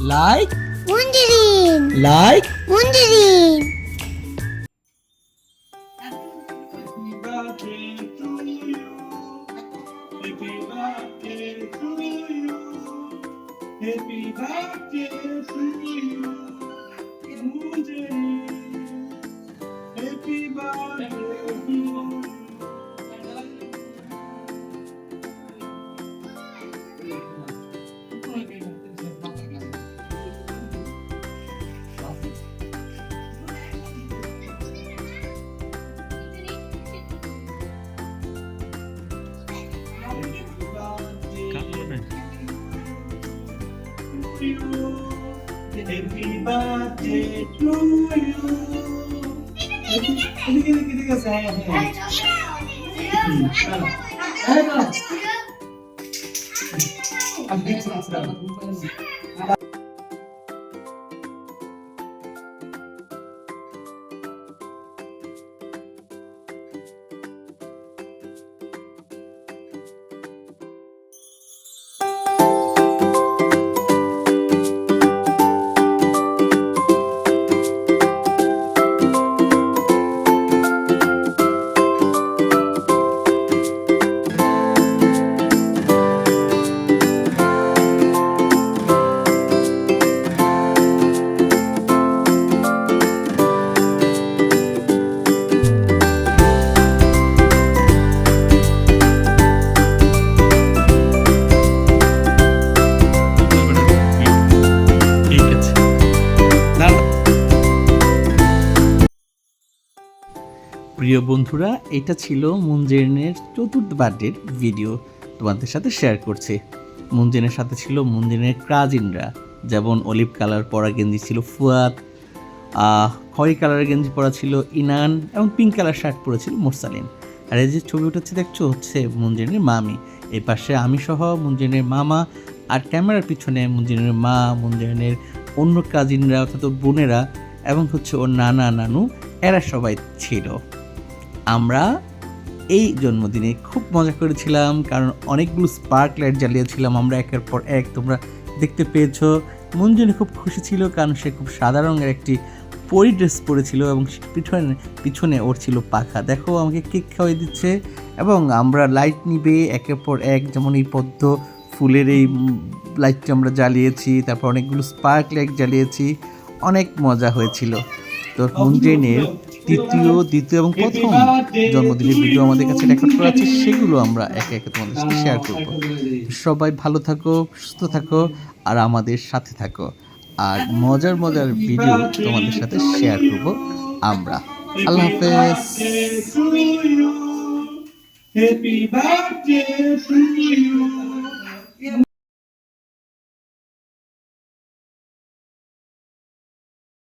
Like মঞ্জুরিন like মঞ্জুরিন Happy birthday to you. Happy birthday to you. Happy birthday to you. Ini saya. প্রিয় বন্ধুরা, এটা ছিল মুনজেরিনের চতুর্থ বার্থডের ভিডিও তোমাদের সাথে শেয়ার করছি। মুনজেরিনের সাথে ছিল মুনজেরিনের কাজিনরা, যেমন অলিভ কালার পরা গেঞ্জি ছিল ফুয়াদ, খয়েরি কালারের গেঞ্জি পরা ছিল ইনান এবং পিঙ্ক কালার শার্ট পরেছিল মোরসালিন। আর এই যে ছবি উঠেছে দেখছো হচ্ছে মুনজেরিনের মামি, এই পাশে আমি সহ মুনজেরিনের মামা, আর ক্যামেরার পিছনে মুনজেরিনের মা, মুনজেরিনের অন্য কাজিনরা অর্থাৎ ওর বোনেরা এবং হচ্ছে ওর নানা নানু, এরা সবাই ছিল। আমরা এই জন্মদিনে খুব মজা করেছিলাম, কারণ অনেকগুলো স্পার্ক লাইট জ্বালিয়েছিলাম আমরা একের পর এক, তোমরা দেখতে পেয়েছো। মুনজেরি খুব খুশি ছিল কারণ সে খুব সাদা রঙের একটি পরি ড্রেস পরেছিল এবং পিছনে ওর ছিল পাখা। দেখো আমাকে কেক খাওয়াই দিচ্ছে এবং আমরা লাইট নিবে একের পর এক, যেমন এই পদ্ম ফুলের এই লাইটটা আমরা জ্বালিয়েছি, তারপর অনেকগুলো স্পার্ক লাইট জ্বালিয়েছি, অনেক মজা হয়েছিল। তো মুনজেরিনের দ্বিতীয় এবং প্রথম জন্মদিনের ভিডিও আমাদের কাছে রেকর্ড করা আছে, সেগুলো আমরা একে একে তোমাদের সাথে শেয়ার করব। সবাই ভালো থাকো, সুস্থ থাকো আর আমাদের সাথে থাকো, আর মজার ভিডিও তোমাদের সাথে শেয়ার করব আমরা। আল্লাহ হাফেজ। Happy birthday to you.